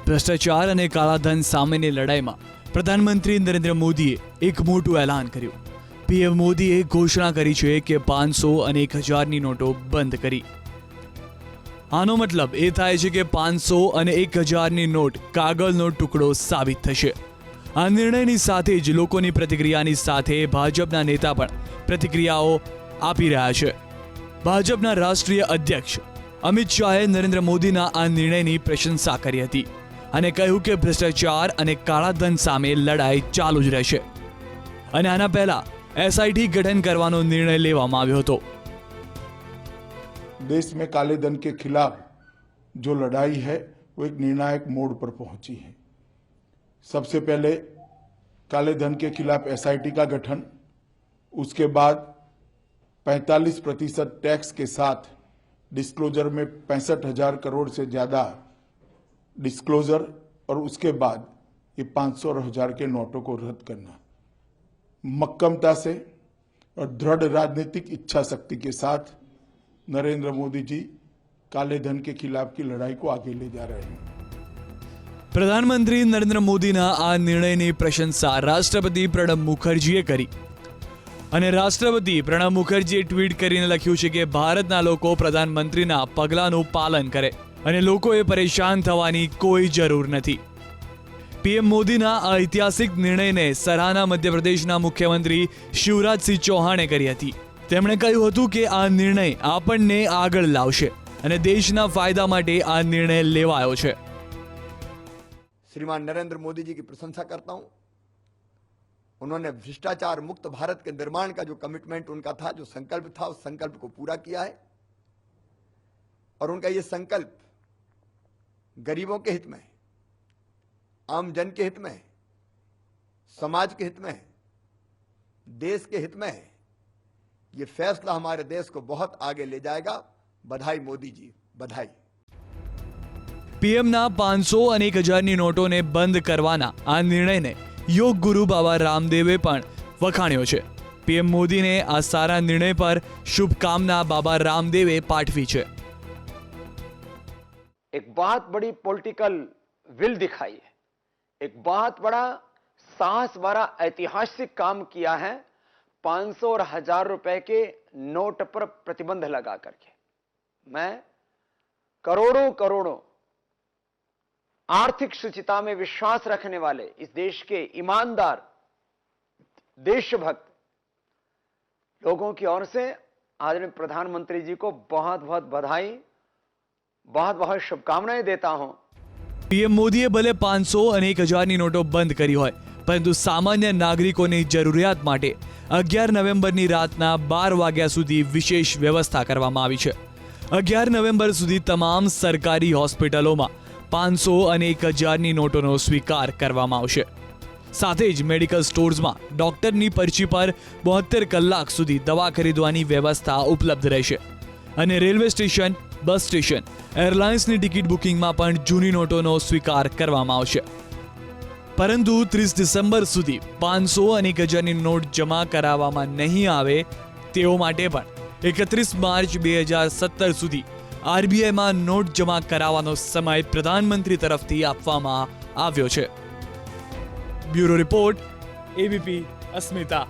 ભ્રષ્ટાચાર અને કાળાધન સામેની લડાઈમાં પ્રધાનમંત્રી નરેન્દ્ર મોદીએ એક મોટું એલાન કર્યું. પીએમ મોદીએ ઘોષણા કરી છે કે 500 અને 1000ની નોટો બંધ કરી. આનો મતલબ એ થાય છે કે 500 અને 1000ની નોટ કાગળનો ટુકડો સાબિત થશે. આ નિર્ણયની સાથે જ લોકોની પ્રતિક્રિયાની સાથે ભાજપના નેતા પણ પ્રતિક્રિયાઓ આપી રહ્યા છે. ભાજપના રાષ્ટ્રીય અધ્યક્ષ અમિત શાહે નરેન્દ્ર મોદીના આ નિર્ણયની પ્રશંસા કરી હતી અને કહ્યું કે ભ્રષ્ટાચાર અને કાળાધન સામે લડાઈ ચાલુ જ રહેશે અને આના પહેલા એસઆઈટી ગઠન કરવાનો નિર્ણય લેવામાં આવ્યો હતો. देश में काले धन के खिलाफ जो लड़ाई है वो एक निर्णायक मोड़ पर पहुंची है. सबसे पहले काले धन के खिलाफ एसआईटी का गठन, उसके बाद 45% टैक्स के साथ डिस्क्लोजर में 65,000 करोड़ से ज़्यादा डिस्क्लोजर और उसके बाद ये 500 और 1000 के नोटों को रद्द करना. मक्कमता से और दृढ़ राजनीतिक इच्छा शक्ति के साथ नरेंद्र मोदी जी काले धन के खिलाफ की लड़ाई को आगे ले जा रहे हैं. પ્રધાનમંત્રી નરેન્દ્ર મોદીના આ નિર્ણયની પ્રશંસા રાષ્ટ્રપતિ પ્રણબ મુખર્જીએ કરી અને રાષ્ટ્રપતિ પ્રણબ મુખર્જીએ ટ્વીટ કરીને લખ્યું છે કે ભારતના લોકો પ્રધાનમંત્રીના પગલાંનું પાલન કરે અને લોકોએ પરેશાન થવાની કોઈ જરૂર નથી. પીએમ મોદીના આ ઐતિહાસિક નિર્ણયને સરાહના મધ્યપ્રદેશના મુખ્યમંત્રી શિવરાજસિંહ ચૌહાણે કરી હતી. તેમણે કહ્યું હતું કે આ નિર્ણય આપણને આગળ લાવશે અને દેશના ફાયદા માટે આ નિર્ણય લેવાયો છે. श्रीमान नरेंद्र मोदी जी की प्रशंसा करता हूं. उन्होंने भ्रष्टाचार मुक्त भारत के निर्माण का जो कमिटमेंट उनका था, जो संकल्प था, उस संकल्प को पूरा किया है और उनका ये संकल्प गरीबों के हित में है, आम जन के हित में है, समाज के हित में है, देश के हित में है. ये फैसला हमारे देश को बहुत आगे ले जाएगा. बधाई मोदी जी, बधाई. પીએમના 500 અને 1000ની નોટોને બંધ કરવાના આ નિર્ણયને યોગ ગુરુ બાબા રામદેવે પણ વખાણ્યો છે. પીએમ મોદીને આ સારા નિર્ણય પર શુભકામના બાબા રામદેવે પાઠવી છે. एक बहुत बड़ी पॉलिटिकल विल दिखाई है, एक बहुत बड़ा साहस भरा ऐतिहासिक काम किया है. 500 और 1000 रुपए के नोट पर प्रतिबंध लगा करके मैं करोड़ों करोड़ों आर्थिक शुचिता में विश्वास रखने वाले इस देश के ईमानदार देशभक्त लोगों की ओर से आदरणीय प्रधानमंत्री जी को बहुत बहुत बधाई, बहुत बहुत शुभकामनाएं देता हूं. પીએમ મોદીએ ભલે 500 અને 1000ની નોટો બંધ કરી હોય, પરંતુ સામાન્ય નાગરિકોની જરૂરિયાત માટે 11 નવેમ્બરની રાતના 12 વાગ્યા સુધી વિશેષ વ્યવસ્થા કરવામાં આવી છે. 11 નવેમ્બર સુધી તમામ સરકારી હોસ્પિટલોમાં 500 અને 1000ની નોટોનો સ્વીકાર કરવામાં આવશે. સાથે જ મેડિકલ સ્ટોર્સમાં ડોક્ટરની પર્ચી પર 72 કલાક સુધી દવા ખરીદવાની વ્યવસ્થા ઉપલબ્ધ રહેશે અને રેલવે સ્ટેશન, બસ સ્ટેશન, એરલાઇન્સની ટિકિટ બુકિંગમાં પણ જૂની નોટોનો સ્વીકાર કરવામાં આવશે. પરંતુ 30 ડિસેમ્બર સુધી 500 અને 1000ની નોટ જમા કરાવવામાં નહીં આવે તેઓ માટે પણ 31 માર્ચ 2017 સુધી આરબીઆઈમાં નોટ જમા કરાવવાનો સમય પ્રધાનમંત્રી તરફથી આપવામાં આવ્યો છે. બ્યુરો રિપોર્ટ, એબીપી અસ્મિતા.